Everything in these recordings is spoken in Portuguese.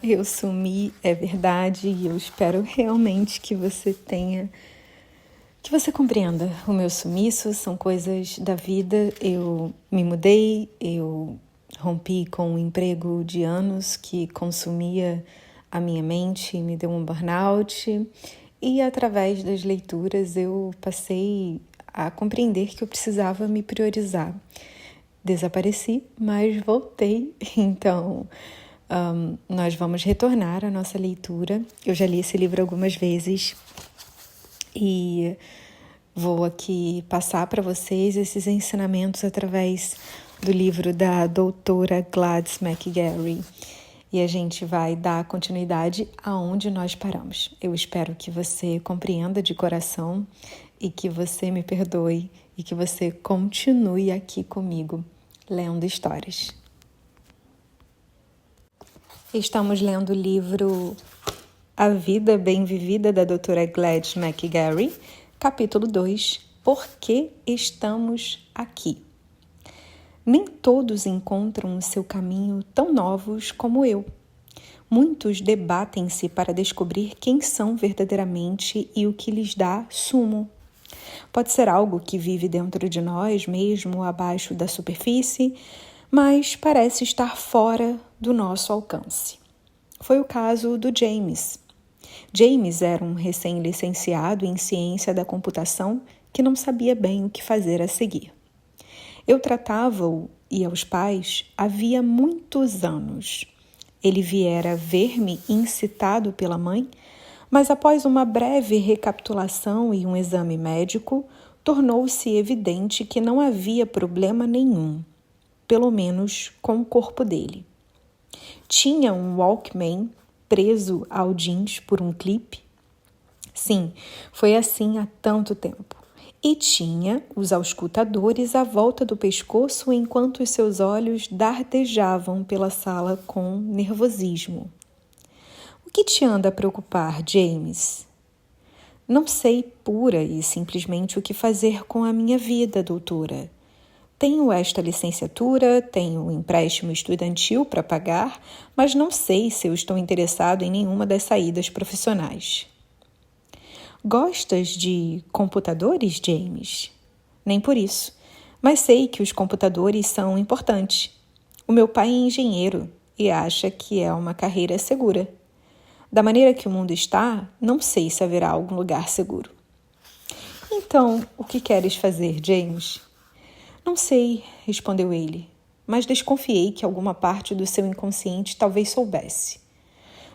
Eu sumi, é verdade, e eu espero realmente que você compreenda o meu sumiço, são coisas da vida. Eu me mudei, eu rompi com um emprego de anos que consumia a minha mente e me deu um burnout, e através das leituras eu passei a compreender que eu precisava me priorizar. Desapareci, mas voltei, então nós vamos retornar à nossa leitura. Eu já li esse livro algumas vezes e vou aqui passar para vocês esses ensinamentos através do livro da doutora Gladys McGarey. E a gente vai dar continuidade aonde nós paramos. Eu espero que você compreenda de coração e que você me perdoe e que você continue aqui comigo, lendo histórias. Estamos lendo o livro A Vida Bem Vivida, da doutora Gladys McGarey, capítulo 2, Por que estamos aqui? Nem todos encontram o seu caminho tão novos como eu. Muitos debatem-se para descobrir quem são verdadeiramente e o que lhes dá sumo. Pode ser algo que vive dentro de nós, mesmo abaixo da superfície, mas parece estar fora do nosso alcance. Foi o caso do James. James era um recém-licenciado em ciência da computação que não sabia bem o que fazer a seguir. Eu tratava-o e aos pais havia muitos anos. Ele viera ver-me incitado pela mãe, mas após uma breve recapitulação e um exame médico, tornou-se evidente que não havia problema nenhum, pelo menos com o corpo dele. Tinha um Walkman preso ao jeans por um clipe. Sim, foi assim há tanto tempo. E tinha os auscultadores à volta do pescoço enquanto os seus olhos dardejavam pela sala com nervosismo. O que te anda a preocupar, James? Não sei pura e simplesmente o que fazer com a minha vida, doutora. Tenho esta licenciatura, tenho um empréstimo estudantil para pagar, mas não sei se eu estou interessado em nenhuma das saídas profissionais. Gostas de computadores, James? Nem por isso, mas sei que os computadores são importantes. O meu pai é engenheiro e acha que é uma carreira segura. Da maneira que o mundo está, não sei se haverá algum lugar seguro. Então, o que queres fazer, James? Não sei, respondeu ele, mas desconfiei que alguma parte do seu inconsciente talvez soubesse.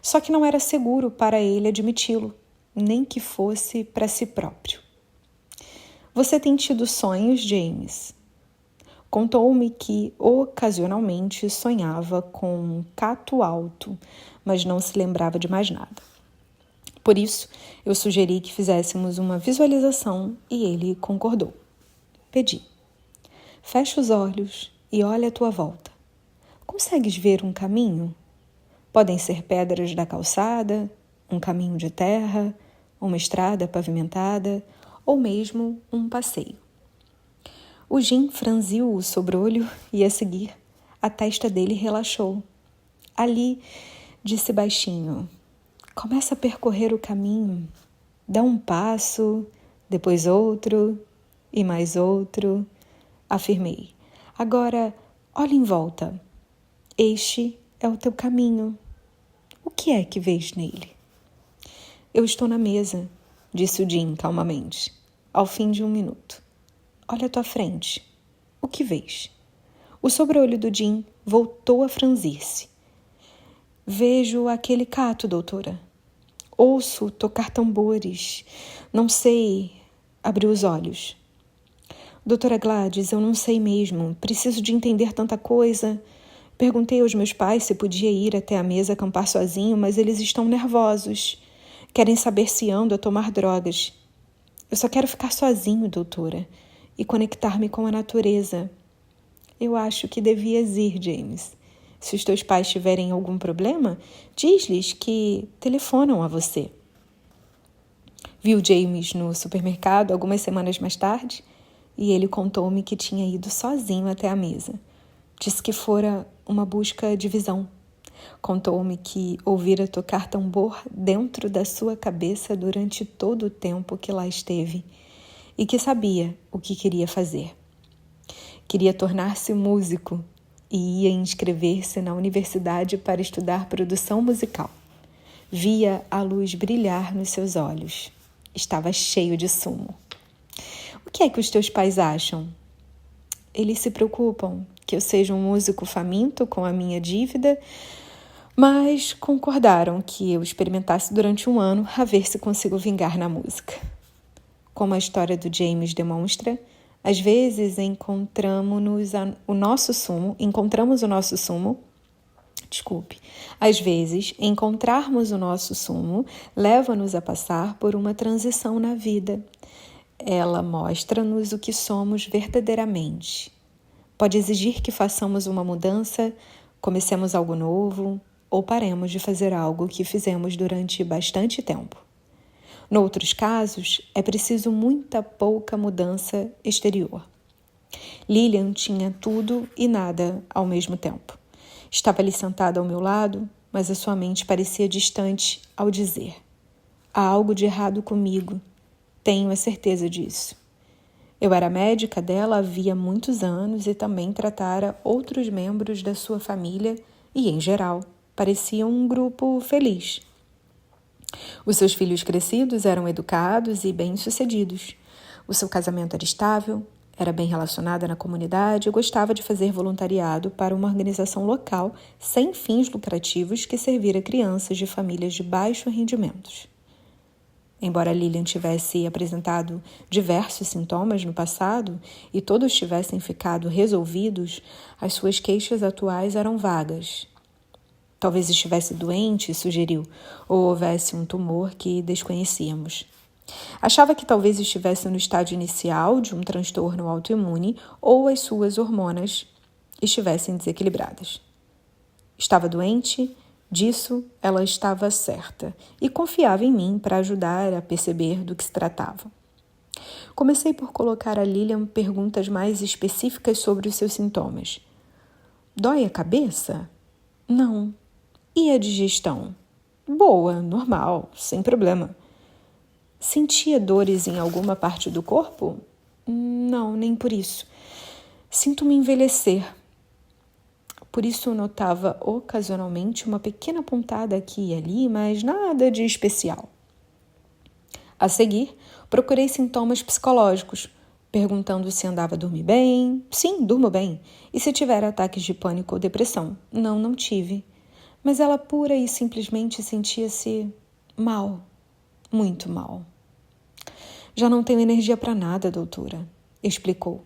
Só que não era seguro para ele admiti-lo, nem que fosse para si próprio. Você tem tido sonhos, James? Contou-me que ocasionalmente sonhava com um cato alto, mas não se lembrava de mais nada. Por isso, eu sugeri que fizéssemos uma visualização e ele concordou. Pedi. Fecha os olhos e olha à tua volta. Consegues ver um caminho? Podem ser pedras da calçada, um caminho de terra, uma estrada pavimentada ou mesmo um passeio. O Jim franziu o sobrolho e, a seguir, a testa dele relaxou. Ali, disse baixinho, começa a percorrer o caminho. Dá um passo, depois outro e mais outro. Afirmei. Agora, olha em volta. Este é o teu caminho. O que é que vês nele? Eu estou na mesa, disse o Jim calmamente, ao fim de 1 minuto. Olha à tua frente. O que vês? O sobre-olho do Jim voltou a franzir-se. Vejo aquele cato, doutora. Ouço tocar tambores. Não sei. Abriu os olhos. Doutora Gladys, eu não sei mesmo. Preciso de entender tanta coisa. Perguntei aos meus pais se podia ir até a mesa acampar sozinho, mas eles estão nervosos. Querem saber se ando a tomar drogas. Eu só quero ficar sozinho, doutora, e conectar-me com a natureza. Eu acho que devias ir, James. Se os teus pais tiverem algum problema, diz-lhes que telefonam a você. Vi o James no supermercado algumas semanas mais tarde e ele contou-me que tinha ido sozinho até a mesa. Disse que fora uma busca de visão. Contou-me que ouvira tocar tambor dentro da sua cabeça durante todo o tempo que lá esteve e que sabia o que queria fazer. Queria tornar-se músico e ia inscrever-se na universidade para estudar produção musical. Via a luz brilhar nos seus olhos. Estava cheio de sumo. O que é que os teus pais acham? Eles se preocupam que eu seja um músico faminto com a minha dívida, mas concordaram que eu experimentasse durante um ano a ver se consigo vingar na música. Como a história do James demonstra, às vezes às vezes encontrarmos o nosso sumo leva-nos a passar por uma transição na vida. Ela mostra-nos o que somos verdadeiramente. Pode exigir que façamos uma mudança, comecemos algo novo ou paremos de fazer algo que fizemos durante bastante tempo. Noutros casos, é preciso muita pouca mudança exterior. Lilian tinha tudo e nada ao mesmo tempo. Estava ali sentada ao meu lado, mas a sua mente parecia distante ao dizer: há algo de errado comigo, tenho a certeza disso. Eu era médica dela havia muitos anos e também tratara outros membros da sua família e, em geral, parecia um grupo feliz. Os seus filhos crescidos eram educados e bem-sucedidos. O seu casamento era estável, era bem relacionada na comunidade e gostava de fazer voluntariado para uma organização local sem fins lucrativos que servira crianças de famílias de baixos rendimentos. Embora Lilian tivesse apresentado diversos sintomas no passado e todos tivessem ficado resolvidos, as suas queixas atuais eram vagas. Talvez estivesse doente, sugeriu, ou houvesse um tumor que desconhecíamos. Achava que talvez estivesse no estágio inicial de um transtorno autoimune ou as suas hormonas estivessem desequilibradas. Estava doente? Disso ela estava certa e confiava em mim para ajudar a perceber do que se tratava. Comecei por colocar a Lilian perguntas mais específicas sobre os seus sintomas. Dói a cabeça? Não. E a digestão? Boa, normal, sem problema. Sentia dores em alguma parte do corpo? Não, nem por isso. Sinto-me envelhecer. Por isso notava ocasionalmente uma pequena pontada aqui e ali, mas nada de especial. A seguir, procurei sintomas psicológicos, perguntando se andava a dormir bem. Sim, durmo bem. E se tiver ataques de pânico ou depressão? Não tive. Mas ela pura e simplesmente sentia-se mal, muito mal. Já não tenho energia para nada, doutora, explicou.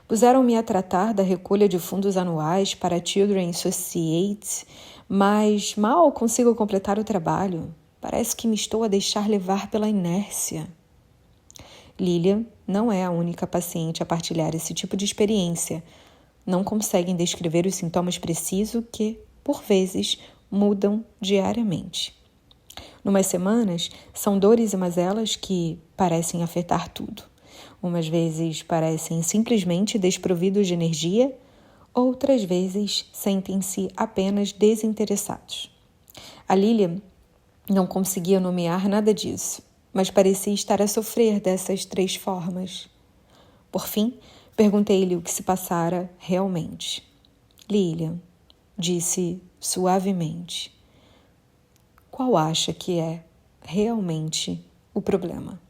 Puseram-me a tratar da recolha de fundos anuais para a Children's Society, mas mal consigo completar o trabalho. Parece que me estou a deixar levar pela inércia. Lilian não é a única paciente a partilhar esse tipo de experiência. Não conseguem descrever os sintomas precisos que, por vezes, mudam diariamente. Numas semanas, são dores e mazelas que parecem afetar tudo. Umas vezes parecem simplesmente desprovidos de energia, outras vezes sentem-se apenas desinteressados. A Lilian não conseguia nomear nada disso, mas parecia estar a sofrer dessas 3 formas. Por fim, perguntei-lhe o que se passara realmente. Lilian, disse suavemente, qual acha que é realmente o problema?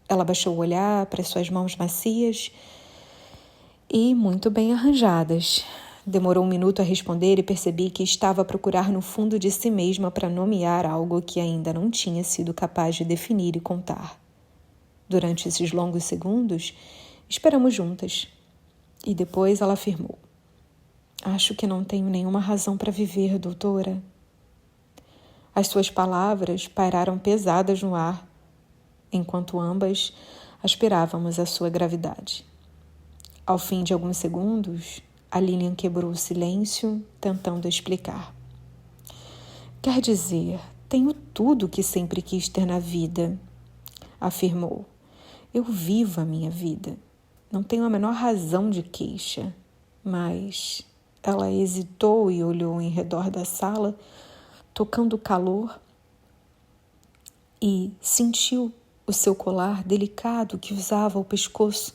Ela baixou o olhar para suas mãos macias e muito bem arranjadas. Demorou um minuto a responder e percebi que estava a procurar no fundo de si mesma para nomear algo que ainda não tinha sido capaz de definir e contar. Durante esses longos segundos, esperamos juntas. E depois ela afirmou: acho que não tenho nenhuma razão para viver, doutora. As suas palavras pairaram pesadas no ar, enquanto ambas aspirávamos a sua gravidade. Ao fim de alguns segundos, a Lilian quebrou o silêncio, tentando explicar. Quer dizer, tenho tudo o que sempre quis ter na vida, afirmou. Eu vivo a minha vida. Não tenho a menor razão de queixa, mas Ela hesitou e olhou em redor da sala, tocando o calor, e sentiu o seu colar delicado que usava ao pescoço,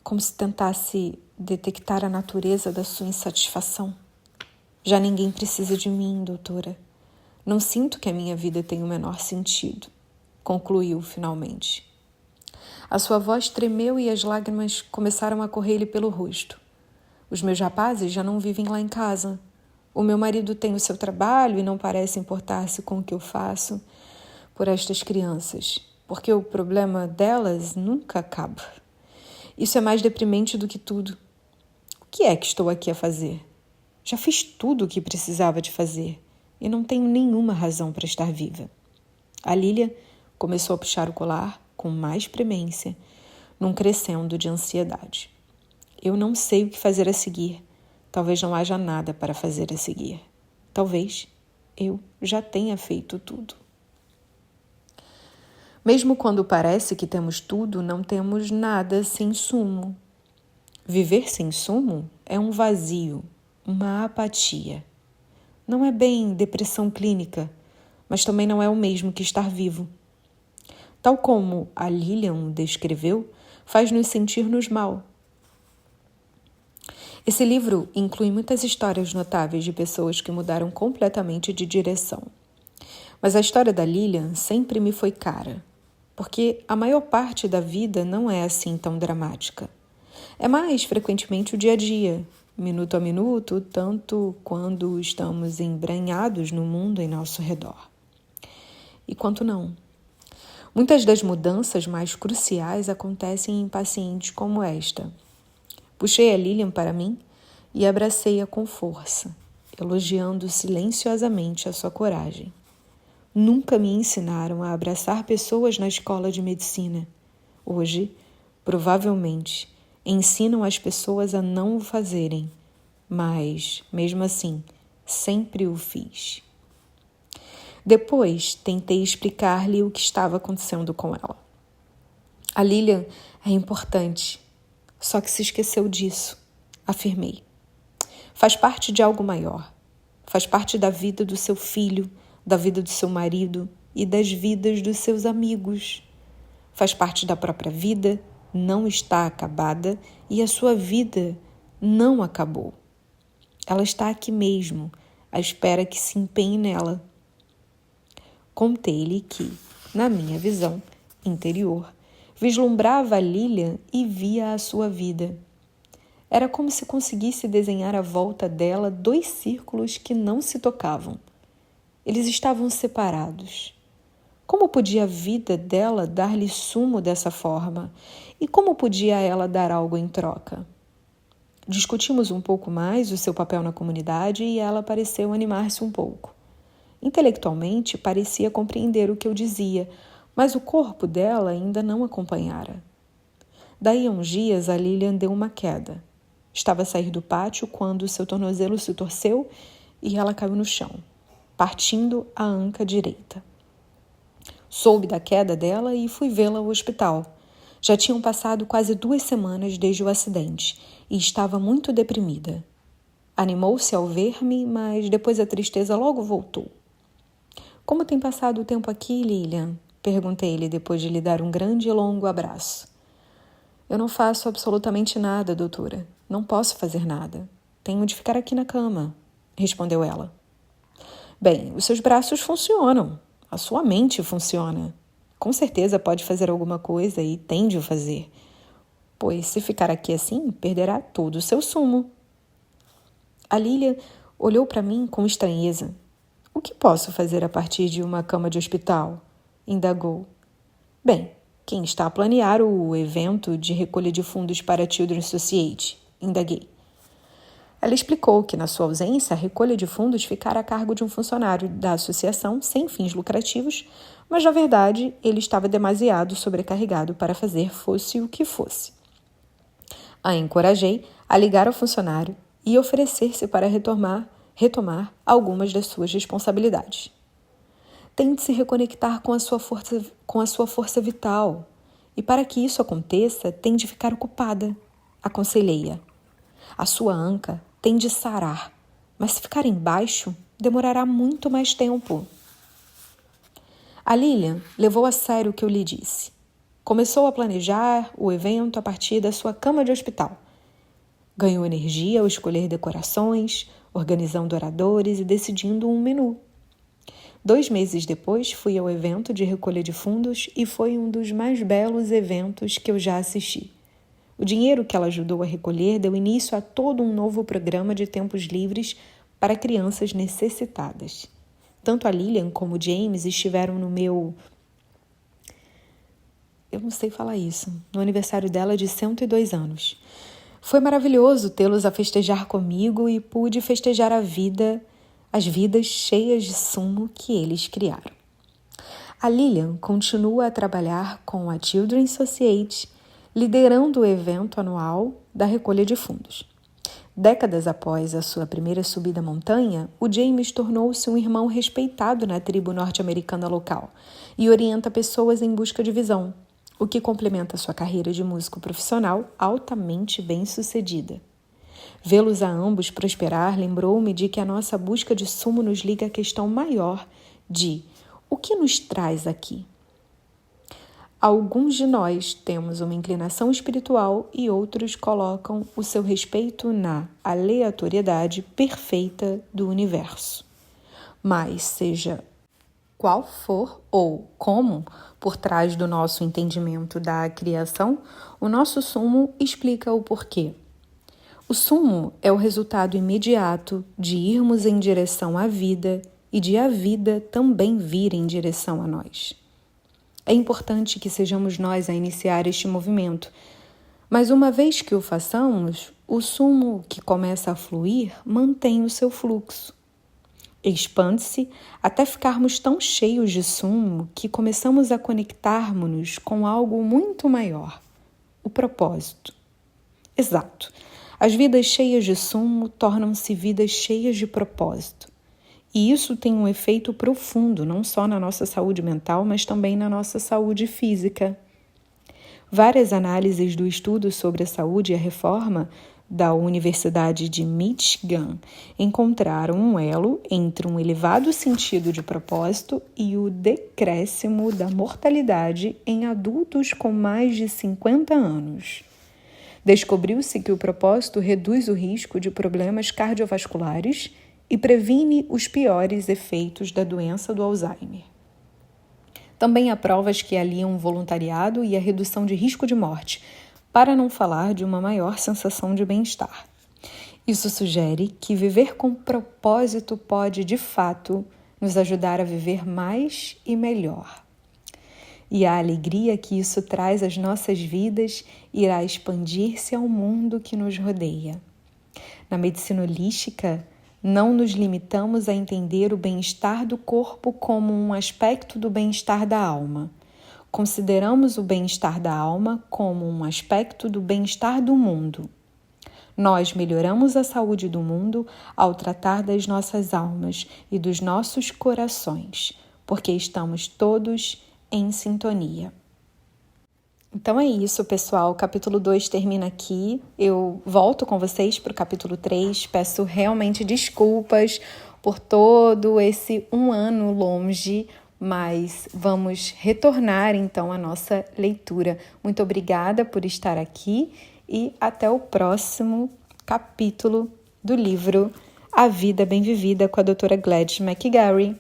como se tentasse detectar a natureza da sua insatisfação. Já ninguém precisa de mim, doutora. Não sinto que a minha vida tenha o menor sentido, concluiu finalmente. A sua voz tremeu e as lágrimas começaram a correr-lhe pelo rosto. Os meus rapazes já não vivem lá em casa. O meu marido tem o seu trabalho e não parece importar-se com o que eu faço por estas crianças, porque o problema delas nunca acaba. Isso é mais deprimente do que tudo. O que é que estou aqui a fazer? Já fiz tudo o que precisava de fazer e não tenho nenhuma razão para estar viva. A Lilian começou a puxar o colar com mais premência, num crescendo de ansiedade. Eu não sei o que fazer a seguir. Talvez não haja nada para fazer a seguir. Talvez eu já tenha feito tudo. Mesmo quando parece que temos tudo, não temos nada sem sumo. Viver sem sumo é um vazio, uma apatia. Não é bem depressão clínica, mas também não é o mesmo que estar vivo. Tal como a Lilian descreveu, faz-nos sentir-nos mal. Esse livro inclui muitas histórias notáveis de pessoas que mudaram completamente de direção. Mas a história da Lilian sempre me foi cara, porque a maior parte da vida não é assim tão dramática. É mais frequentemente o dia a dia, minuto a minuto, tanto quando estamos embranhados no mundo em nosso redor. E quanto não. Muitas das mudanças mais cruciais acontecem em pacientes como esta. Puxei a Lilian para mim e abracei-a com força, elogiando silenciosamente a sua coragem. Nunca me ensinaram a abraçar pessoas na escola de medicina. Hoje, provavelmente, ensinam as pessoas a não o fazerem, mas, mesmo assim, sempre o fiz. Depois, tentei explicar-lhe o que estava acontecendo com ela. A Lilian é importante, só que se esqueceu disso, afirmei. Faz parte de algo maior. Faz parte da vida do seu filho, da vida do seu marido e das vidas dos seus amigos. Faz parte da própria vida, não está acabada e a sua vida não acabou. Ela está aqui mesmo, à espera que se empenhe nela. Contei-lhe que, na minha visão interior, vislumbrava a Lilian e via a sua vida. Era como se conseguisse desenhar à volta dela 2 círculos que não se tocavam. Eles estavam separados. Como podia a vida dela dar-lhe sumo dessa forma? E como podia ela dar algo em troca? Discutimos um pouco mais o seu papel na comunidade e ela pareceu animar-se um pouco. Intelectualmente, parecia compreender o que eu dizia, mas o corpo dela ainda não acompanhara. Daí a uns dias, a Lilian deu uma queda. Estava a sair do pátio quando seu tornozelo se torceu e ela caiu no chão, partindo a anca direita. Soube da queda dela e fui vê-la ao hospital. Já tinham passado quase 2 semanas desde o acidente e estava muito deprimida. Animou-se ao ver-me, mas depois a tristeza logo voltou. Como tem passado o tempo aqui, Lilian? Perguntei-lhe depois de lhe dar um grande e longo abraço. Eu não faço absolutamente nada, doutora. Não posso fazer nada. Tenho de ficar aqui na cama, respondeu ela. Bem, os seus braços funcionam. A sua mente funciona. Com certeza pode fazer alguma coisa e tem de o fazer. Pois se ficar aqui assim, perderá todo o seu sumo. A Lilian olhou para mim com estranheza. O que posso fazer a partir de uma cama de hospital? Indagou. Bem, quem está a planear o evento de recolha de fundos para a Children's Society? Indaguei. Ela explicou que, na sua ausência, a recolha de fundos ficara a cargo de um funcionário da associação sem fins lucrativos, mas, na verdade, ele estava demasiado sobrecarregado para fazer fosse o que fosse. A encorajei a ligar ao funcionário e oferecer-se para retomar algumas das suas responsabilidades. Tente se reconectar com a sua força vital. E para que isso aconteça, tem de ficar ocupada, aconselhei-a. A sua anca tem de sarar, mas se ficar embaixo, demorará muito mais tempo. A Lilian levou a sério o que eu lhe disse. Começou a planejar o evento a partir da sua cama de hospital. Ganhou energia ao escolher decorações, organizando oradores e decidindo um menu. 2 meses depois, fui ao evento de recolha de fundos e foi um dos mais belos eventos que eu já assisti. O dinheiro que ela ajudou a recolher deu início a todo um novo programa de tempos livres para crianças necessitadas. Tanto a Lilian como o James estiveram no meu... Eu não sei falar isso. No aniversário dela de 102 anos. Foi maravilhoso tê-los a festejar comigo e pude festejar a vida, as vidas cheias de sumo que eles criaram. A Lilian continua a trabalhar com a Children's Society, liderando o evento anual da recolha de fundos. Décadas após a sua primeira subida à montanha, o James tornou-se um irmão respeitado na tribo norte-americana local e orienta pessoas em busca de visão, o que complementa sua carreira de músico profissional altamente bem-sucedida. Vê-los a ambos prosperar lembrou-me de que a nossa busca de sumo nos liga à questão maior de o que nos traz aqui. Alguns de nós temos uma inclinação espiritual e outros colocam o seu respeito na aleatoriedade perfeita do universo. Mas, seja qual for ou como, por trás do nosso entendimento da criação, o nosso sumo explica o porquê. O sumo é o resultado imediato de irmos em direção à vida e de a vida também vir em direção a nós. É importante que sejamos nós a iniciar este movimento, mas uma vez que o façamos, o sumo que começa a fluir mantém o seu fluxo. Expande-se até ficarmos tão cheios de sumo que começamos a conectarmos-nos com algo muito maior, o propósito. Exato. As vidas cheias de sumo tornam-se vidas cheias de propósito. E isso tem um efeito profundo, não só na nossa saúde mental, mas também na nossa saúde física. Várias análises do estudo sobre a saúde e a reforma da Universidade de Michigan encontraram um elo entre um elevado sentido de propósito e o decréscimo da mortalidade em adultos com mais de 50 anos. Descobriu-se que o propósito reduz o risco de problemas cardiovasculares e previne os piores efeitos da doença do Alzheimer. Também há provas que aliam o voluntariado e a redução de risco de morte, para não falar de uma maior sensação de bem-estar. Isso sugere que viver com propósito pode, de fato, nos ajudar a viver mais e melhor. E a alegria que isso traz às nossas vidas irá expandir-se ao mundo que nos rodeia. Na medicina holística, não nos limitamos a entender o bem-estar do corpo como um aspecto do bem-estar da alma. Consideramos o bem-estar da alma como um aspecto do bem-estar do mundo. Nós melhoramos a saúde do mundo ao tratar das nossas almas e dos nossos corações, porque estamos todos em sintonia. Então é isso, pessoal. O capítulo 2 termina aqui. Eu volto com vocês para o capítulo 3. Peço realmente desculpas por todo esse 1 ano longe, mas vamos retornar então à nossa leitura. Muito obrigada por estar aqui e até o próximo capítulo do livro A Vida Bem Vivida com a doutora Gladys McGarry.